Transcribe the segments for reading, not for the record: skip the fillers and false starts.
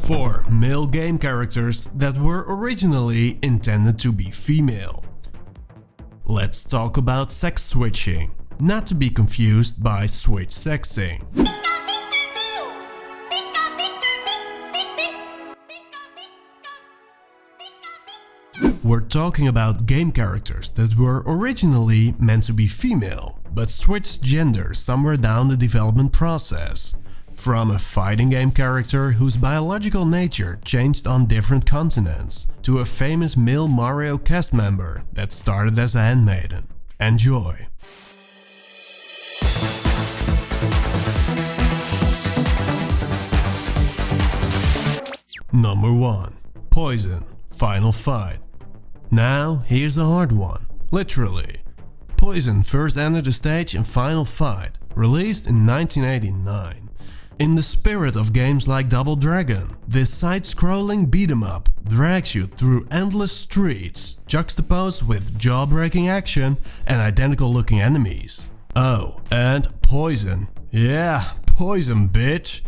4 male game characters that were originally intended to be female. Let's talk about sex switching, not to be confused by switch sexing. We're talking about game characters that were originally meant to be female, but switched gender somewhere down the development process. From a fighting game character whose biological nature changed on different continents, to a famous male Mario cast member that started as a handmaiden. Enjoy! Number 1. Poison. Final Fight. Now, here's the hard one. Literally. Poison first entered the stage in Final Fight, released in 1989. In the spirit of games like Double Dragon, this side-scrolling beat-em-up drags you through endless streets, juxtaposed with jaw-breaking action and identical-looking enemies. Oh, and Poison. Yeah, Poison, bitch!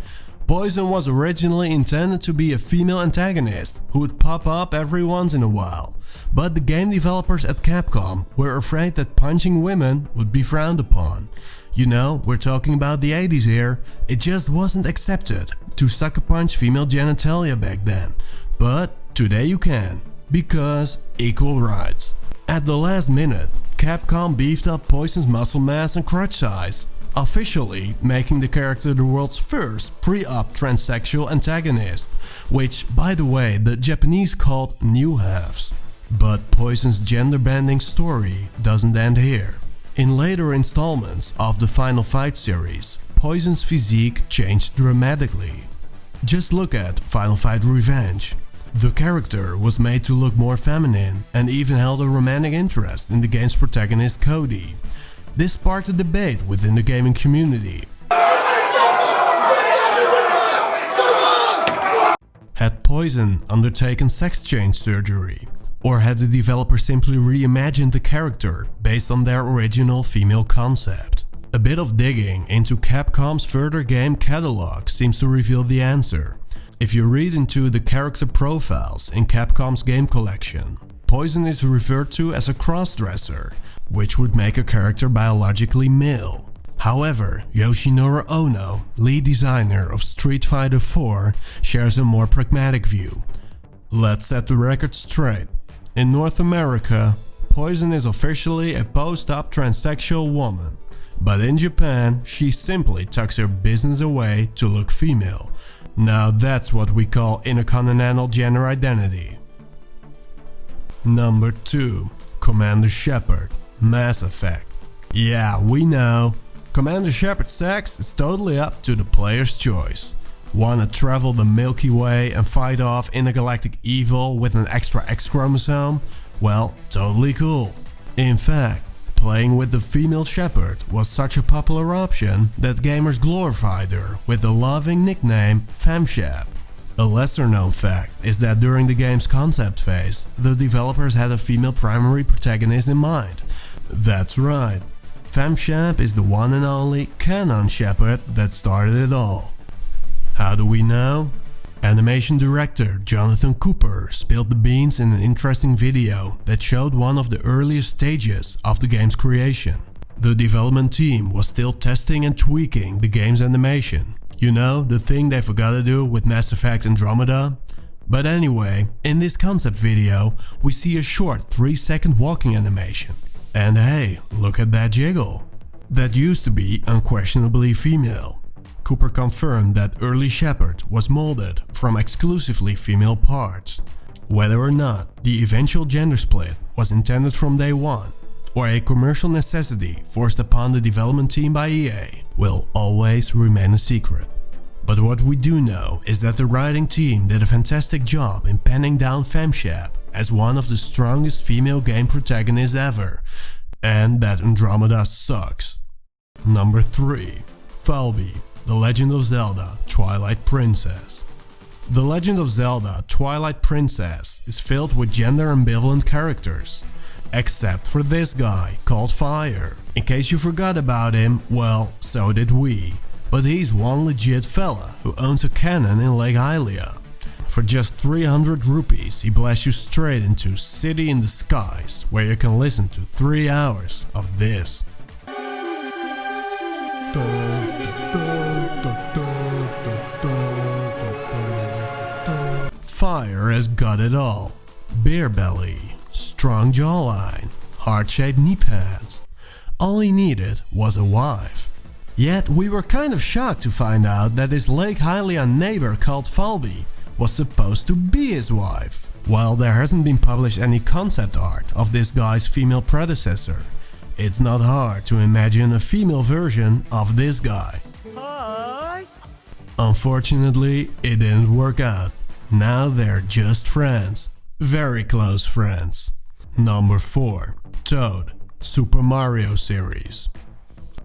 Poison was originally intended to be a female antagonist who would pop up every once in a while, but the game developers at Capcom were afraid that punching women would be frowned upon. You know, we're talking about the 80s here, it just wasn't accepted to sucker punch female genitalia back then. But today you can, because equal rights. At the last minute, Capcom beefed up Poison's muscle mass and crotch size, officially making the character the world's first pre-op transsexual antagonist, which, by the way, the Japanese called new halves. But Poison's gender-bending story doesn't end here. In later installments of the Final Fight series, Poison's physique changed dramatically. Just look at Final Fight Revenge. The character was made to look more feminine and even held a romantic interest in the game's protagonist Cody. This sparked a debate within the gaming community. Had Poison undertaken sex change surgery? Or had the developer simply reimagined the character based on their original female concept? A bit of digging into Capcom's further game catalog seems to reveal the answer. If you read into the character profiles in Capcom's game collection, Poison is referred to as a crossdresser, which would make a character biologically male. However, Yoshinori Ono, lead designer of Street Fighter IV, shares a more pragmatic view. Let's set the record straight. In North America, Poison is officially a post-op transsexual woman, but in Japan, she simply tucks her business away to look female. Now that's what we call intercontinental gender identity. Number 2. Commander Shepard. Mass Effect. Yeah, we know. Commander Shepard's sex is totally up to the player's choice. Wanna travel the Milky Way and fight off intergalactic evil with an extra X chromosome? Well, totally cool. In fact, playing with the female Shepard was such a popular option that gamers glorified her with the loving nickname FemShep. A lesser known fact is that during the game's concept phase, the developers had a female primary protagonist in mind. That's right, FemShep is the one and only canon Shepard that started it all. How do we know? Animation director Jonathan Cooper spilled the beans in an interesting video that showed one of the earliest stages of the game's creation. The development team was still testing and tweaking the game's animation. You know, the thing they forgot to do with Mass Effect Andromeda? But anyway, in this concept video, we see a short 3-second walking animation. And hey, look at that jiggle. That used to be unquestionably female. Cooper confirmed that early Shepard was molded from exclusively female parts. Whether or not the eventual gender split was intended from day one, or a commercial necessity forced upon the development team by EA, will always remain a secret. But what we do know is that the writing team did a fantastic job in penning down FemShep as one of the strongest female game protagonists ever, and that Andromeda sucks. Number 3. Falby. The Legend of Zelda Twilight Princess. The Legend of Zelda Twilight Princess is filled with gender ambivalent characters. Except for this guy called Fire. In case you forgot about him, well, so did we. But he's one legit fella who owns a cannon in Lake Hylia. For just 300 rupees, he blasts you straight into City in the Skies, where you can listen to 3 hours of this. Fire has got it all. Beer belly, strong jawline, heart-shaped knee pads. All he needed was a wife. Yet we were kind of shocked to find out that his Lake Hylian neighbor called Falby was supposed to be his wife. While there hasn't been published any concept art of this guy's female predecessor, it's not hard to imagine a female version of this guy. Hi. Unfortunately, it didn't work out. Now they're just friends. Very close friends. Number 4. Toad, Super Mario series.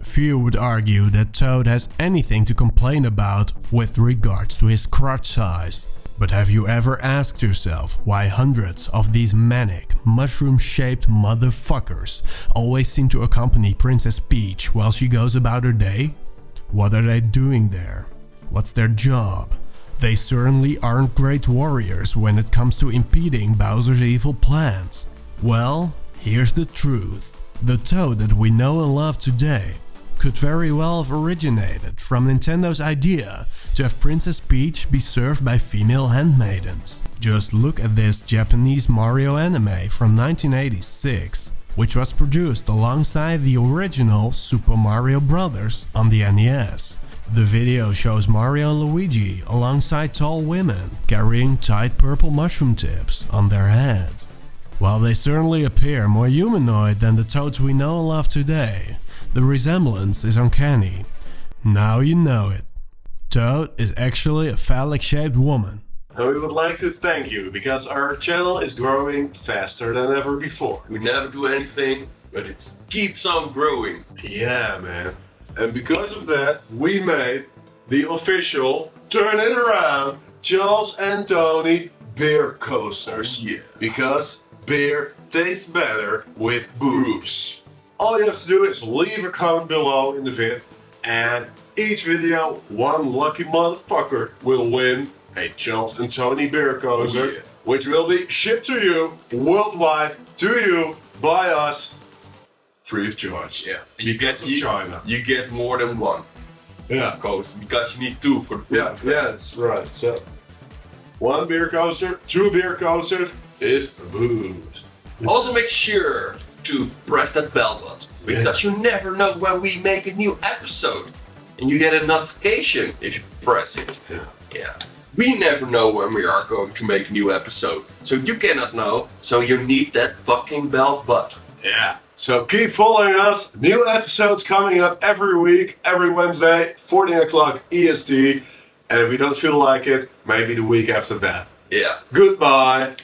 Few would argue that Toad has anything to complain about with regards to his crotch size. But have you ever asked yourself why hundreds of these manic, mushroom-shaped motherfuckers always seem to accompany Princess Peach while she goes about her day? What are they doing there? What's their job? They certainly aren't great warriors when it comes to impeding Bowser's evil plans. Well, here's the truth. The Toad that we know and love today could very well have originated from Nintendo's idea to have Princess Peach be served by female handmaidens. Just look at this Japanese Mario anime from 1986, which was produced alongside the original Super Mario Bros. On the NES. The video shows Mario and Luigi alongside tall women carrying tight purple mushroom tips on their heads. While they certainly appear more humanoid than the Toads we know and love today, the resemblance is uncanny. Now you know it. Toad is actually a phallic-shaped woman. And we would like to thank you because our channel is growing faster than ever before. We never do anything, but it keeps on growing. Yeah, man. And because of that, we made the official Turn It Around Charles and Tony beer coasters. Yeah. Because beer tastes better with booze. All you have to do is leave a comment below in the vid, and each video, one lucky motherfucker will win a Charles and Tony beer coaster, which will be shipped to you worldwide, to you, by us, free of charge. Yeah, China. You get more than one. Yeah, coaster because you need 2 for the yeah, that's right. So, 1 beer coaster, 2 beer coasters is booze. Also, make sure to press that bell button because you never know when we make a new episode, and you get a notification if you press it. Yeah. We never know when we are going to make a new episode, so you cannot know. So you need that fucking bell button. Yeah. So keep following us. New episodes coming up every week, every Wednesday, 14 o'clock EST. And if we don't feel like it, maybe the week after that. Yeah. Goodbye.